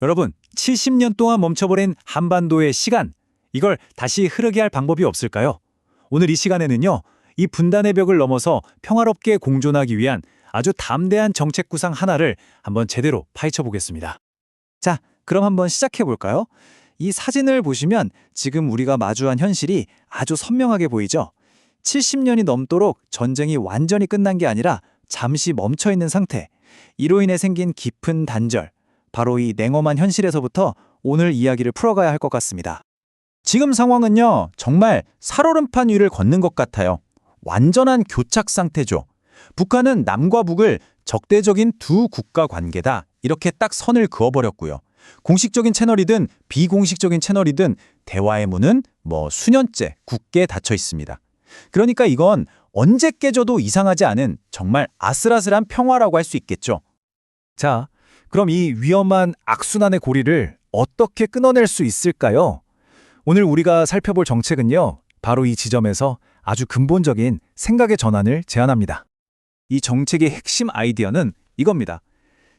여러분, 70년 동안 멈춰버린 한반도의 시간, 이걸 다시 흐르게 할 방법이 없을까요? 오늘 이 시간에는요, 이 분단의 벽을 넘어서 평화롭게 공존하기 위한 아주 담대한 정책 구상 하나를 한번 제대로 파헤쳐 보겠습니다. 자, 그럼 한번 시작해 볼까요? 이 사진을 보시면 지금 우리가 마주한 현실이 아주 선명하게 보이죠? 70년이 넘도록 전쟁이 완전히 끝난 게 아니라 잠시 멈춰 있는 상태. 이로 인해 생긴 깊은 단절. 바로 이 냉엄한 현실에서부터 오늘 이야기를 풀어가야 할 것 같습니다. 지금 상황은요, 정말 살얼음판 위를 걷는 것 같아요. 완전한 교착 상태죠. 북한은 남과 북을 적대적인 두 국가 관계다, 이렇게 딱 선을 그어버렸고요. 공식적인 채널이든 비공식적인 채널이든 대화의 문은 수년째 굳게 닫혀 있습니다. 그러니까 이건 언제 깨져도 이상하지 않은 정말 아슬아슬한 평화라고 할 수 있겠죠. 자, 그럼 이 위험한 악순환의 고리를 어떻게 끊어낼 수 있을까요? 오늘 우리가 살펴볼 정책은요, 바로 이 지점에서 아주 근본적인 생각의 전환을 제안합니다. 이 정책의 핵심 아이디어는 이겁니다.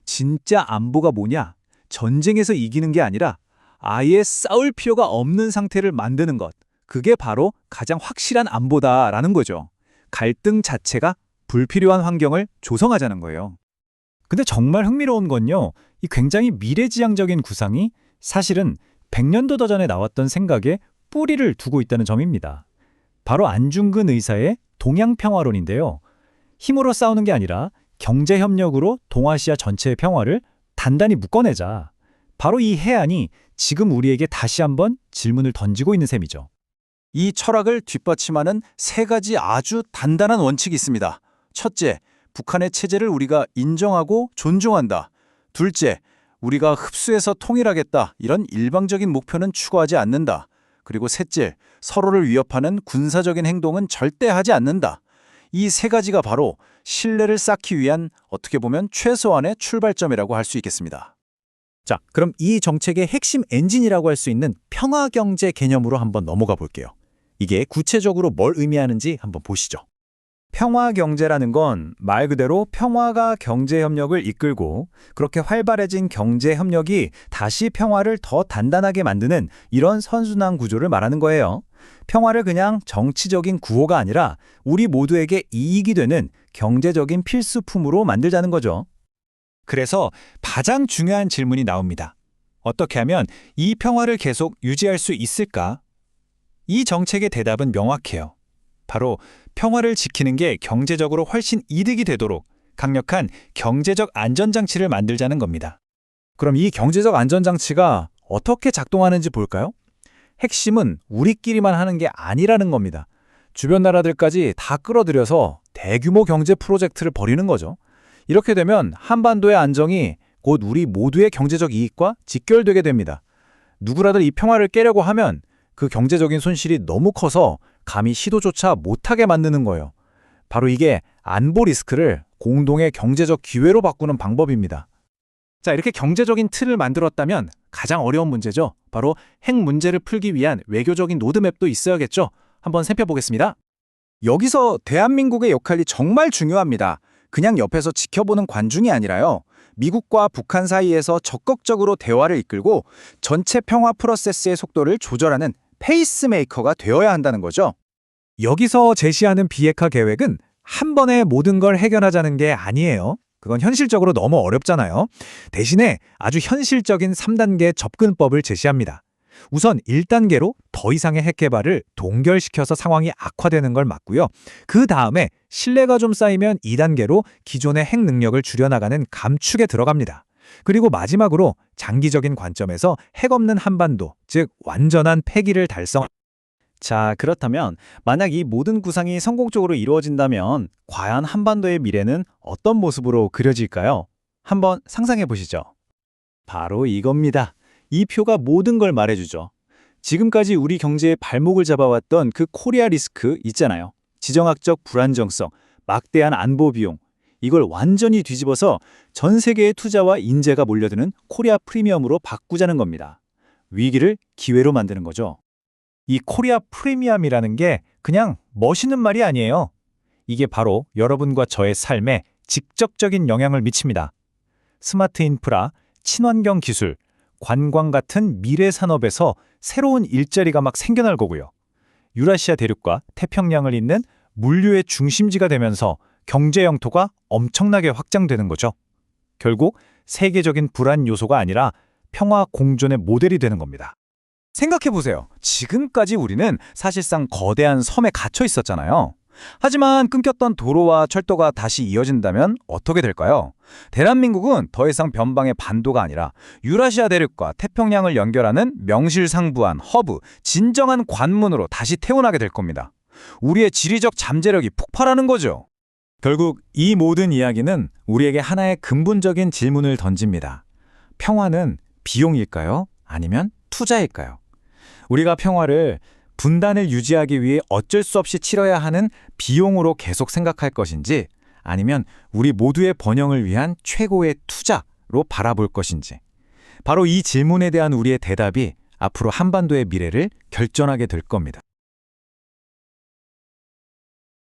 진짜 안보가 뭐냐? 전쟁에서 이기는 게 아니라 아예 싸울 필요가 없는 상태를 만드는 것. 그게 바로 가장 확실한 안보다라는 거죠. 갈등 자체가 불필요한 환경을 조성하자는 거예요. 근데 정말 흥미로운 건요, 이 굉장히 미래지향적인 구상이 사실은 100년도 더 전에 나왔던 생각에 뿌리를 두고 있다는 점입니다. 바로 안중근 의사의 동양평화론인데요. 힘으로 싸우는 게 아니라 경제협력으로 동아시아 전체의 평화를 단단히 묶어내자. 바로 이 해안이 지금 우리에게 다시 한번 질문을 던지고 있는 셈이죠. 이 철학을 뒷받침하는 세 가지 아주 단단한 원칙이 있습니다. 첫째, 북한의 체제를 우리가 인정하고 존중한다. 둘째, 우리가 흡수해서 통일하겠다. 이런 일방적인 목표는 추구하지 않는다. 그리고 셋째, 서로를 위협하는 군사적인 행동은 절대 하지 않는다. 이 세 가지가 바로 신뢰를 쌓기 위한 어떻게 보면 최소한의 출발점이라고 할 수 있겠습니다. 자, 그럼 이 정책의 핵심 엔진이라고 할 수 있는 평화경제 개념으로 한번 넘어가 볼게요. 이게 구체적으로 뭘 의미하는지 한번 보시죠. 평화경제라는 건 말 그대로 평화가 경제협력을 이끌고 그렇게 활발해진 경제협력이 다시 평화를 더 단단하게 만드는 이런 선순환 구조를 말하는 거예요. 평화를 그냥 정치적인 구호가 아니라 우리 모두에게 이익이 되는 경제적인 필수품으로 만들자는 거죠. 그래서 가장 중요한 질문이 나옵니다. 어떻게 하면 이 평화를 계속 유지할 수 있을까? 이 정책의 대답은 명확해요. 바로 평화를 지키는 게 경제적으로 훨씬 이득이 되도록 강력한 경제적 안전장치를 만들자는 겁니다. 그럼 이 경제적 안전장치가 어떻게 작동하는지 볼까요? 핵심은 우리끼리만 하는 게 아니라는 겁니다. 주변 나라들까지 다 끌어들여서 대규모 경제 프로젝트를 벌이는 거죠. 이렇게 되면 한반도의 안정이 곧 우리 모두의 경제적 이익과 직결되게 됩니다. 누구라도 이 평화를 깨려고 하면 그 경제적인 손실이 너무 커서 감히 시도조차 못하게 만드는 거예요. 바로 이게 안보 리스크를 공동의 경제적 기회로 바꾸는 방법입니다. 자, 이렇게 경제적인 틀을 만들었다면 가장 어려운 문제죠. 바로 핵 문제를 풀기 위한 외교적인 로드맵도 있어야겠죠. 한번 살펴보겠습니다. 여기서 대한민국의 역할이 정말 중요합니다. 그냥 옆에서 지켜보는 관중이 아니라요. 미국과 북한 사이에서 적극적으로 대화를 이끌고 전체 평화 프로세스의 속도를 조절하는 페이스메이커가 되어야 한다는 거죠. 여기서 제시하는 비핵화 계획은 한 번에 모든 걸 해결하자는 게 아니에요. 그건 현실적으로 너무 어렵잖아요. 대신에 아주 현실적인 3단계 접근법을 제시합니다. 우선 1단계로 더 이상의 핵 개발을 동결시켜서 상황이 악화되는 걸 막고요. 그 다음에 신뢰가 좀 쌓이면 2단계로 기존의 핵 능력을 줄여나가는 감축에 들어갑니다. 그리고 마지막으로 장기적인 관점에서 핵 없는 한반도, 즉 완전한 폐기를 달성. 자, 그렇다면 만약 이 모든 구상이 성공적으로 이루어진다면 과연 한반도의 미래는 어떤 모습으로 그려질까요? 한번 상상해 보시죠. 바로 이겁니다. 이 표가 모든 걸 말해주죠. 지금까지 우리 경제의 발목을 잡아왔던 그 코리아 리스크 있잖아요. 지정학적 불안정성, 막대한 안보 비용. 이걸 완전히 뒤집어서 전 세계의 투자와 인재가 몰려드는 코리아 프리미엄으로 바꾸자는 겁니다. 위기를 기회로 만드는 거죠. 이 코리아 프리미엄이라는 게 그냥 멋있는 말이 아니에요. 이게 바로 여러분과 저의 삶에 직접적인 영향을 미칩니다. 스마트 인프라, 친환경 기술, 관광 같은 미래 산업에서 새로운 일자리가 막 생겨날 거고요. 유라시아 대륙과 태평양을 잇는 물류의 중심지가 되면서 경제 영토가 엄청나게 확장되는 거죠. 결국 세계적인 불안 요소가 아니라 평화 공존의 모델이 되는 겁니다. 생각해보세요. 지금까지 우리는 사실상 거대한 섬에 갇혀 있었잖아요. 하지만 끊겼던 도로와 철도가 다시 이어진다면 어떻게 될까요? 대한민국은 더 이상 변방의 반도가 아니라 유라시아 대륙과 태평양을 연결하는 명실상부한 허브, 진정한 관문으로 다시 태어나게 될 겁니다. 우리의 지리적 잠재력이 폭발하는 거죠. 결국 이 모든 이야기는 우리에게 하나의 근본적인 질문을 던집니다. 평화는 비용일까요? 아니면 투자일까요? 우리가 평화를 분단을 유지하기 위해 어쩔 수 없이 치러야 하는 비용으로 계속 생각할 것인지, 아니면 우리 모두의 번영을 위한 최고의 투자로 바라볼 것인지, 바로 이 질문에 대한 우리의 대답이 앞으로 한반도의 미래를 결정하게 될 겁니다.